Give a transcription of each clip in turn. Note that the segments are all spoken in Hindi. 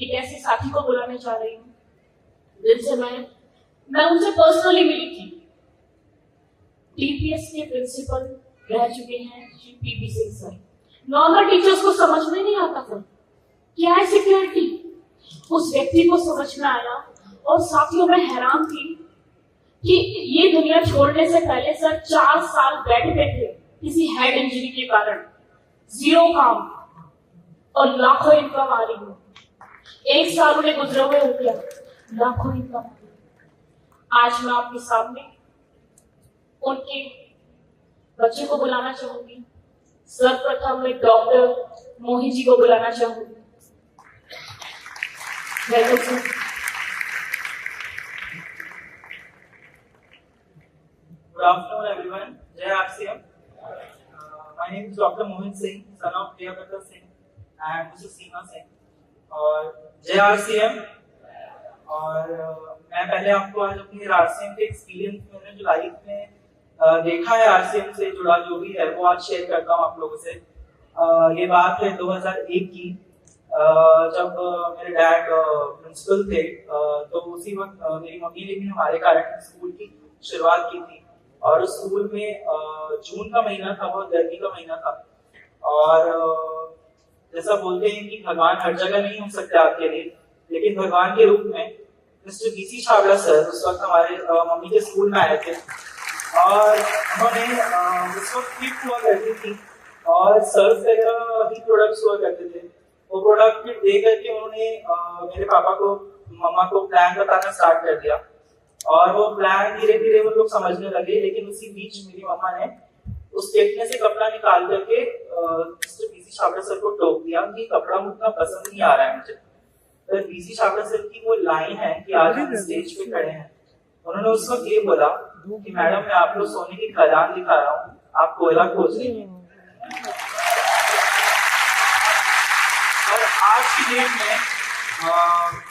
एक ऐसे साथी को बुलाने जा रही हूँ जिनसे मैं उनसे पर्सनली मिली थी। टीपीएस के प्रिंसिपल रह चुके हैं Shri PP Singh sir. Normal teachers को समझ में नहीं आता था क्या है सिक्योरिटी। उस व्यक्ति को समझ में आया और साथियों में हैरान थी कि ये दुनिया छोड़ने से पहले सर 4 साल बेड पे थे किसी हेड इंजरी के कारण, 0 काम और लाखों इनकम आ रही है। 1 साल उन्हें गुजरे हुए हो गया, लाखों इनकम। आज मैं आपके सामने उनके बच्चे को बुलाना चाहूंगी। सर्वप्रथम मैं डॉक्टर मोहित जी को बुलाना चाहूंगी। Welcome sir. Good afternoon, everyone. Jai RCM. My name is Dr. Mohit Singh, son of Priyabrata Singh and Mrs. Seema Singh. और जय RCM. और मैं पहले आपको आज अपनी RCM के एक्सपीरियंस मैंने जो लाइफ में देखा है RCM से जुड़ा जो भी है वो आज शेयर करता हूँ आप लोगों से। ये बात है 2001 की, जब मेरे डैड प्रिंसिपल थे, तो उसी वक्त मेरी मम्मी ने भी हमारे कारण स्कूल की शुरुआत की थी। और उस स्कूल में जून का महीना था, बहुत गर्मी का महीना था। और जैसा बोलते हैं कि भगवान हर जगह नहीं हो सकते आपके लिए, लेकिन भगवान के रूप में मिस्टर बीसी छाबड़ा सर उस वक्त हमारे मम्मी के स्कूल में आए थे। और उन्होंने उस वक्त फ्लिप हुआ करती थी और सर्फ वगैरह ही प्रोडक्ट्स हुआ करते थे। वो प्रोडक्ट दे करके उन्होंने मेरे पापा को, मम्मा को प्लान बताना स्टार्ट कर दिया। और वो प्लान धीरे धीरे वो लोग समझने लगे। लेकिन उसी बीच मेरी मम्मा ने उस टेप में से कपड़ा निकाल करके मिस्टर बीसी छाबड़ा सर को टोक दिया कि कपड़ा उतना पसंद नहीं आ रहा है मुझे। तो बीसी छाबड़ा सर की वो लाइन है कि आज हम स्टेज पे खड़े हैं, उन्होंने उस वक्त ये बोला कि मैडम मैं आपको सोने की खदान दिखा रहा हूँ, आप कोयला खोज लीजिए। और आज की डेट में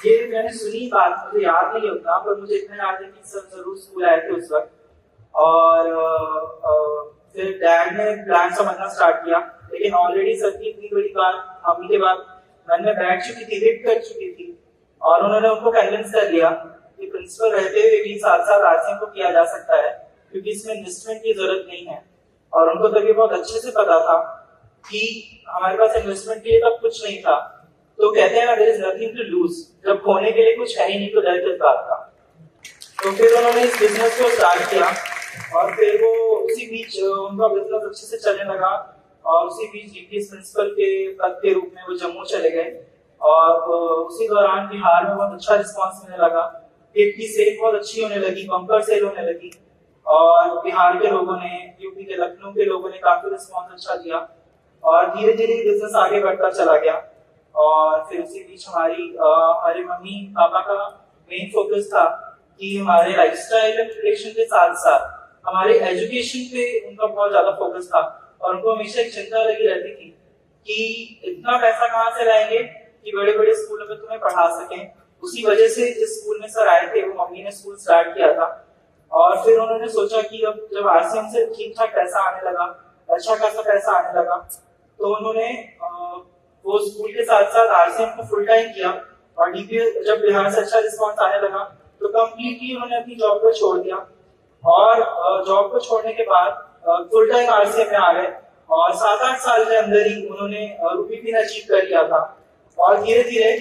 ये मैंने सुनी बात, मुझे याद नहीं होता, पर मुझे इतना याद है कि सर जरूर स्कूल आए थे उस वक्त। और फिर डैड ने प्लान समझना स्टार्ट किया। लेकिन ऑलरेडी सर की इतनी बड़ी बात मम्मी के बाद मन में बैठ चुकी थी, हिट कर चुकी थी। और उन्होंने उनको कन्विंस कर लिया कि प्रिंसिपल रहते हुए भी साथ साथ RCM को किया जा सकता है, क्योंकि इसमें इन्वेस्टमेंट की जरूरत नहीं है। और उनको तभी बहुत अच्छे से पता था कि हमारे पास इन्वेस्टमेंट के लिए तब कुछ नहीं था। तो कहते हैं ना, there is nothing to lose, जब खोने के लिए कुछ है ही नहीं तो डर किस बात का। तो फिर उन्होंने इस बिजनेस को स्टार्ट किया और फिर वो उसी बीच उनका बिजनेस अच्छे से चलने लगा। और उसी बीच डीपीएस प्रिंसिपल के पद के रूप में वो जम्मू चले गए। और उसी दौरान बिहार में बहुत अच्छा रिस्पांस मिलने लगा, टेप की सेल बहुत अच्छी होने लगी, बम्पर सेल होने लगी। और बिहार के लोगों ने, यूपी के लखनऊ के लोगों ने काफी रिस्पांस अच्छा दिया और धीरे धीरे बिजनेस आगे बढ़ता चला गया। और फिर उसी बीच हमारे मम्मी पापा का मेन फोकस था कि हमारे लाइफस्टाइल रिलेशन के साथ साथ हमारे एजुकेशन पे उनका बहुत ज्यादा फोकस था। और उनको हमेशा एक चिंता लगी रहती थी कि इतना पैसा कहाँ से लाएंगे कि बड़े बड़े स्कूलों में तुम्हें पढ़ा सकें। उसी वजह से जिस स्कूल में सर आए थे वो मम्मी ने स्कूल स्टार्ट किया था। और फिर उन्होंने सोचा कि अब जब RCM से ठीक ठाक पैसा आने लगा, अच्छा खासा पैसा आने लगा, तो उन्होंने वो स्कूल के साथ साथ RCM को फुल टाइम किया। और डीपीएस जब बिहार से अच्छा रिस्पांस आने लगा तो कंप्लीटली उन्होंने अपनी जॉब को छोड़ दिया। और जॉब को छोड़ने के बाद फुल टाइम RCM में आ गए। और 7-8 साल के अंदर ही उन्होंने रूपी पिन अचीव कर लिया था। और धीरे धीरे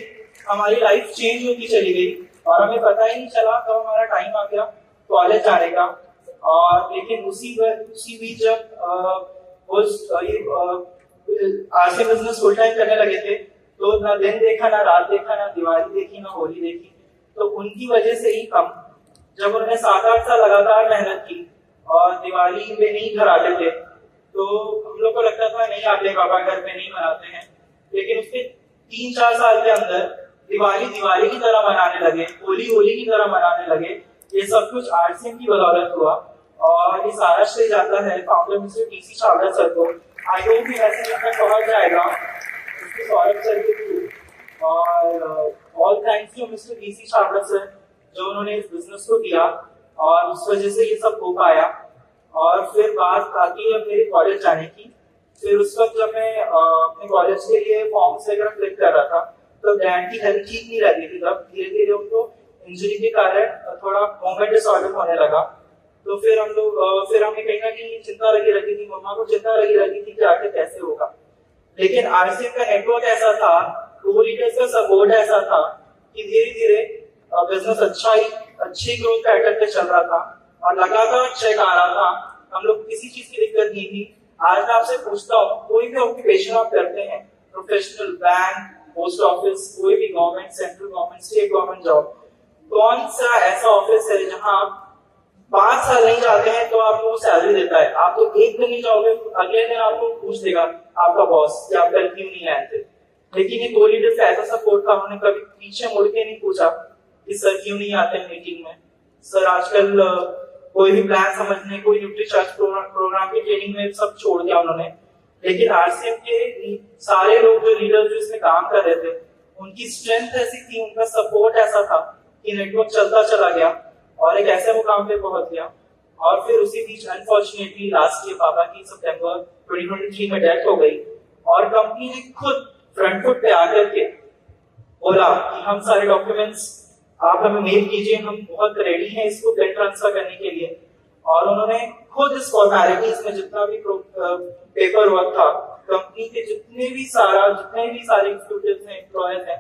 हमारी लाइफ चेंज होती चली गई और हमें पता ही नहीं चला कब हमारा टाइम आ गया कॉलेज जाने का। और लेकिन उसी बीच जब RCM बिजनेस फुल टाइम करने लगे थे तो ना दिन देखा, ना रात देखा, ना दिवाली देखी, ना होली देखी। तो उनकी वजह से ही कम, जब उन्होंने 7-8 साल लगातार मेहनत की और दिवाली में नहीं घर आते थे तो हम लोग को लगता था नहीं आते पापा घर पे, नहीं मनाते हैं। लेकिन उसके 3-4 साल के अंदर दिवाली की तरह मनाने लगे, होली की तरह मनाने लगे। ये सब कुछ RCM की बदौलत हुआ। और ये सारा श्रेय जाता है founder mister BC Chhabra sir को। आई होप कि मैसेज तक पहुंच जाएगा उसके सौरभ सर के थ्रू। और all thanks to mister BC Chhabra sir जो उन्होंने इस बिजनेस को दिया और उस वजह से ये सब हो पाया। और फिर बात आती है मेरे कॉलेज जाने की। फिर उस वक्त जब मैं अपने कॉलेज के लिए फॉर्म्स वगैरह फिल कर रहा था तो डैड की हेल्थ ठीक नहीं रहती थी, तब धीरे धीरे उनको इंजरी के कारण थोड़ा मूवमेंट डिसऑर्डर होने लगा। तो फिर हमें कहीं ना कहीं चिंता लगी रहती थी, मम्मा को चिंता लगी रहती थी कि आगे कैसे होगा। लेकिन आरसीएम का नेटवर्क ऐसा था, ट्रू लीडर्स का सपोर्ट ऐसा था कि धीरे धीरे बिजनेस अच्छी ग्रोथ पैटर्न पे चल रहा था और लगातार चेक आ रहा था। हम लोग किसी चीज की दिक्कत नहीं थी। आज मैं आपसे पूछता हूँ, कोई भी ऑक्यूपेशन आप करते हैं, प्रोफेशनल, बैंक, पोस्ट ऑफिस, कोई भी government, central government, state government job, कौन सा ऐसा ऑफिस है जहां आप 5 साल नहीं जाते हैं तो आपको सैलरी देता है? आप तो एक दिन नहीं जाओगे, अगले दिन आपको पूछ देगा आपका बॉस कि आप कल क्यों नहीं आए थे। लेकिन ये कोलीडर्स का ऐसा सपोर्ट था, उन्होंने कभी पीछे मुड़ के नहीं पूछा कि सर क्यों नहीं आते मीटिंग में। सर आजकल कोई भी प्लान समझने, कोई न्यूट्रीचार्ज प्रोग्राम की ट्रेनिंग में सब छोड़ दिया उन्होंने। लेकिन आरसीएम के सारे लोग जो लीडर जो इसमें काम कर रहे थे, उनकी स्ट्रेंथ ऐसी थी, उनका सपोर्ट ऐसा था कि नेटवर्क चलता चला गया और एक ऐसे मुकाम पे पहुंच गया। और फिर उसी बीच अनफॉर्चुनेटली लास्ट ईयर पापा की सितंबर 2023 में डेथ हो गई और कंपनी ने खुद फ्रंट फुट पे आकर के बोला कि हम सारे डॉक्यूमेंट्स आप हमें मेल कीजिए, हम बहुत रेडी हैं इसको पेन ट्रांसफर करने के लिए। और उन्होंने खुद इस फॉर्मेलिटीज में जितना भी पेपर वर्क था, कंपनी के जितने भी सारे एग्जीक्यूटिव्स हैं, एम्प्लॉयज हैं,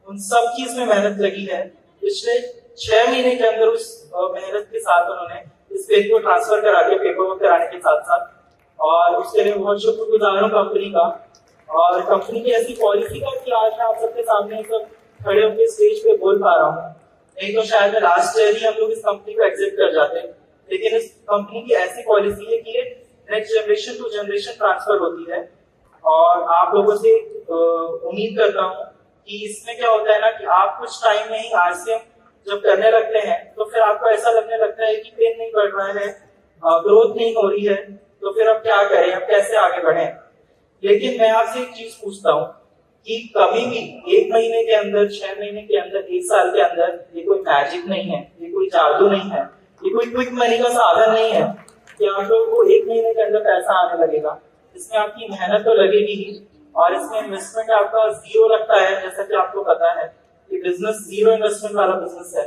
उन सब की इसमें मेहनत लगी है। पिछले 6 महीने के अंदर उस मेहनत के साथ उन्होंने इस पेज को ट्रांसफर करा के पेपर वर्क कराने के साथ साथ, और उसके लिए बहुत शुक्रगुजार हूँ कंपनी का और कंपनी की ऐसी पॉलिसी का कि आज मैं आप सबके सामने सब खड़े होकर स्टेज पे बोल पा रहा हूँ। नहीं तो शायद लास्ट ईयर ही हम लोग इस कंपनी को एग्जिट कर जाते। लेकिन इस कंपनी की ऐसी पॉलिसी है कि ये next generation to generation transfer होती है। और आप लोगों से उम्मीद करता हूँ कि इसमें क्या होता है ना कि आप कुछ टाइम में ही आरसीएम जब करने लगते हैं तो फिर आपको ऐसा लगने लगता है कि पेन नहीं बढ़ रहा है, ग्रोथ नहीं हो रही है, तो फिर अब क्या करें, अब कैसे आगे बढ़े। लेकिन मैं आपसे एक चीज पूछता हूँ कि कभी भी 1 महीने के अंदर, 6 महीने के अंदर, 1 साल के अंदर ये कोई मैजिक नहीं है, ये कोई जादू नहीं है, ये कोई क्विक मनी का साधन नहीं है कि आप लोगों को 1 महीने के अंदर पैसा आने लगेगा। इसमें आपकी मेहनत तो लगेगी ही और इसमें इन्वेस्टमेंट आपका 0 लगता है। जैसा कि आपको पता है कि बिजनेस 0 इन्वेस्टमेंट वाला बिजनेस है।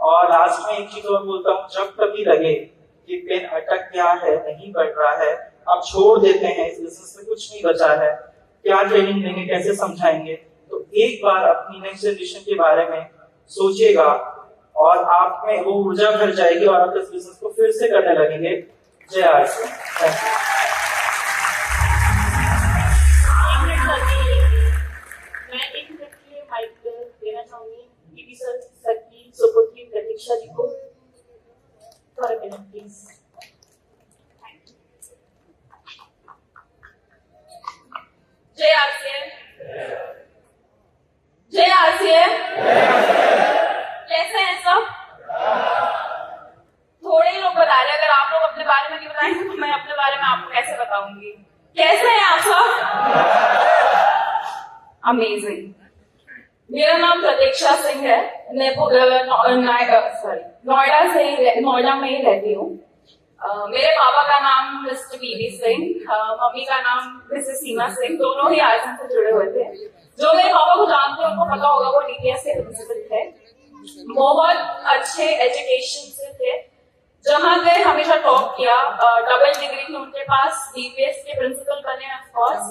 और लास्ट में एक चीज और बोलता हूँ, जब कभी लगे कि पेन अटक गया है, नहीं बढ़ रहा है, आप छोड़ देते हैं, इस बिजनेस में कुछ नहीं बचा है, क्या ट्रेनिंग देंगे, कैसे समझाएंगे, तो एक बार अपनी नेक्स्ट जनरेशन के बारे में सोचिएगा और आप में वो ऊर्जा भर जाएगी और आप इस बिजनेस को फिर से करने लगेंगे। जय आरसीएम। मैं 1 मिनट के लिए माइक देना चाहूंगी पीबी सर की सुपुत्री प्रतीक्षा जी को। For a minute please. जय आरसीएम। जय आरसीएम। कैसे हैं सब? थोड़े ही लोग बता रहे हैं। अगर आप लोग अपने बारे में नहीं बताएंगे तो मैं अपने बारे में आपको कैसे बताऊंगी? कैसे हैं आप सब? अमेजिंग। मेरा नाम प्रतीक्षा सिंह है। नोएडा में ही रहती हूँ। मेरे पापा का नाम मिस्टर पीबी सिंह, मम्मी का नाम मिसेस सीमा सिंह, दोनों ही आरसीएम से जुड़े हुए थे। जो मेरे पापा को जानते हैं उनको पता होगा वो डीपीएस के प्रिंसिपल थे। बहुत अच्छे एजुकेशन से थे, जहां गए हमेशा टॉप किया। डबल डिग्री थी उनके पास, डीपीएस के प्रिंसिपल बने ऑफ कोर्स।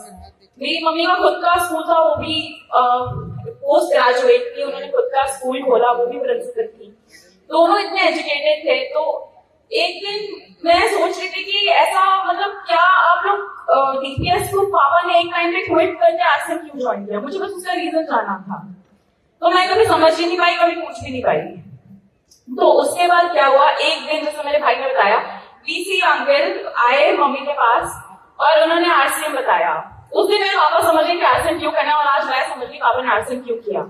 मेरी मम्मी का खुद का स्कूल था, वो भी पोस्ट ग्रेजुएट थी, उन्होंने खुद का स्कूल खोला, वो भी प्रिंसिपल थी। दोनों इतने एजुकेटेड थे। तो एक दिन मैं सोच रही थी कि ऐसा मतलब क्या आप लोग डीपीएस को पापा ने एक टाइम पे क्विट करके आरसीएम क्यों ज्वाइन किया, मुझे बस उसका रीजन जानना था। तो मैं कभी समझ ही नहीं पाई, कभी पूछ भी नहीं पाई। तो उसके बाद क्या हुआ, एक दिन जैसे मेरे भाई ने बताया, वीसी अंकल आए मम्मी के पास और उन्होंने आरसीएम बताया। उस दिन मेरे पापा समझ गए कि आरसीएम क्यों करना, और आज मैं समझ गई पापा ने आरसीएम क्यों किया।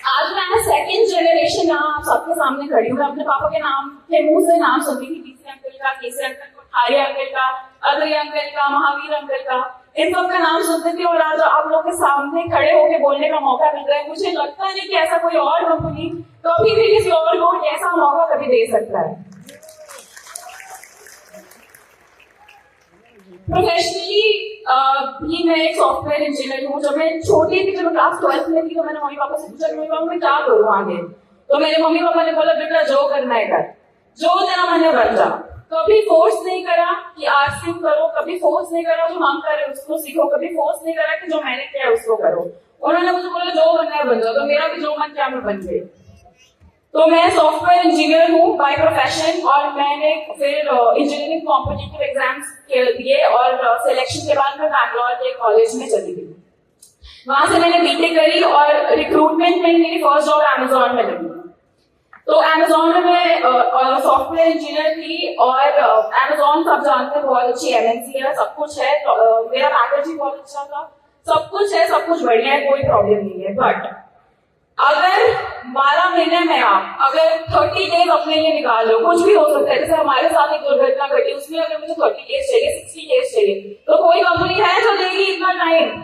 आज मैं 2nd जनरेशन यहाँ आप सबके सामने खड़ी हूँ। मैं अपने पापा के नाम के मुंह से नाम सुनती थी, बीसी अंकल का, केसी अंकल का, आर्य अंकल का, अदरी अंकल का, महावीर अंकल का, इन सब का नाम सुनते थे। और आज आप लोग के सामने खड़े होकर बोलने का मौका मिल रहा है। मुझे लगता नहीं कि ऐसा कोई और कंपनी कभी भी किसी और को ऐसा मौका कभी दे सकता है। प्रोफेशनली भी मैं एक सॉफ्टवेयर इंजीनियर हूँ। जब मैं छोटी थी, जब मैं क्लास 12 में थी, तो मैंने मम्मी पापा से पूछा कि मम्मी पापा मैं क्या करूँ आगे। तो मेरे मम्मी पापा ने बोला बेटा जो करना है कर, जो तेरा मन है बन जा। कभी फोर्स नहीं करा कि आर्ट्स क्यों करो, कभी फोर्स नहीं करा जो हम कर रहे उसको सीखो, कभी फोर्स नहीं करा कि जो मैंने किया उसको करो। उन्होंने मुझे बोला जो बनना है बन जाओ, तो मेरा भी जो मन किया मैं बन गई। तो मैं सॉफ्टवेयर इंजीनियर हूँ बाय प्रोफेशन, और मैंने फिर इंजीनियरिंग कॉम्पिटिटिव एग्जाम्स दिए और सिलेक्शन के बाद मैं बैंगलोर के कॉलेज में चली गई। वहां से मैंने बीटेक करी और रिक्रूटमेंट में मेरी फर्स्ट जॉब अमेजोन में लगी। तो अमेजोन में मैं सॉफ्टवेयर इंजीनियर थी, और अमेजोन सब जानते हैं बहुत अच्छी एमएनसी है, सब कुछ है। तो, मेरा पैकेज भी बहुत अच्छा था, सब कुछ है, सब कुछ बढ़िया है, कोई प्रॉब्लम नहीं है। बट अगर 12 महीने में आप अगर 30 डेज अपने लिए निकालो, कुछ भी हो सकता है, जैसे हमारे साथ एक दुर्घटना घटी, उसमें अगर मुझे 30 डेज चाहिए, 60 डेज चाहिए, तो कोई कंपनी है जो देगी इतना टाइम?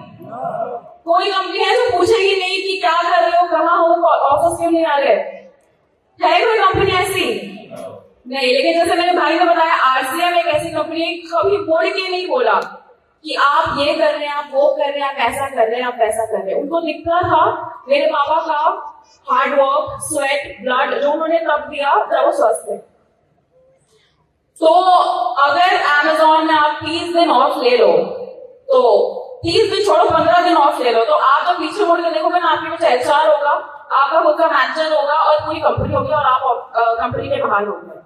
कोई कंपनी है जो पूछेगी नहीं कि क्या कर रहे हो, कहाँ हो, ऑफिस क्यों नहीं आ रहे? है कोई कंपनी ऐसी? नहीं। लेकिन जैसे मेरे भाई ने बताया, आरसीएम एक ऐसी कंपनी है, कभी मुड़ के नहीं बोला कि आप ये कर रहे हैं, आप वो कर रहे हैं, आप ऐसा कर रहे हैं, आप वैसा कर रहे हैं। उनको दिखता था मेरे पापा का हार्ड वर्क, स्वेट, ब्लड जो उन्होंने तब दिया जब वो स्वस्थ थे। तो अगर अमेजोन में आप 30 दिन ऑफ ले लो, तो 30 दिन छोड़ो, 15 दिन ऑफ ले लो, तो आप जब पीछे मुड़ के देखोगे ना, आपके पास एचआर होगा, आपका खुद का मैनेजर होगा, और पूरी कंपनी होगी, और आप कंपनी के बाहर होंगे।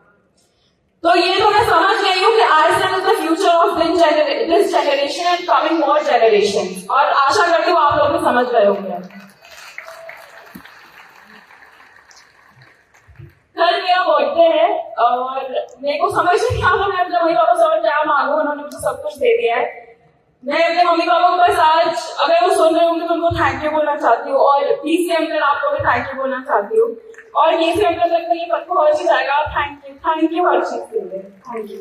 तो ये तो मैं समझ गई हूँ कि RCM is the future of this generation and coming more generation, और आशा करती हूँ आप लोग भी समझ गए होंगे। कल मेरा बर्थडे है, और मेरे को समझ नहीं आ रहा मैं अपने मम्मी पापा से और क्या मांगू, उन्होंने मुझे सब कुछ दे दिया है। मैं अपने मम्मी पापा को बस आज, अगर वो सुन रहे होंगे तो उनको थैंक यू बोलना चाहती हूँ, और पीसी अंकल आपको भी थैंक यू बोलना चाहती हूँ, और केसी अंकल तक ये पद को हर चीज आएगा। थैंक यू हर चीज के लिए। Thank you.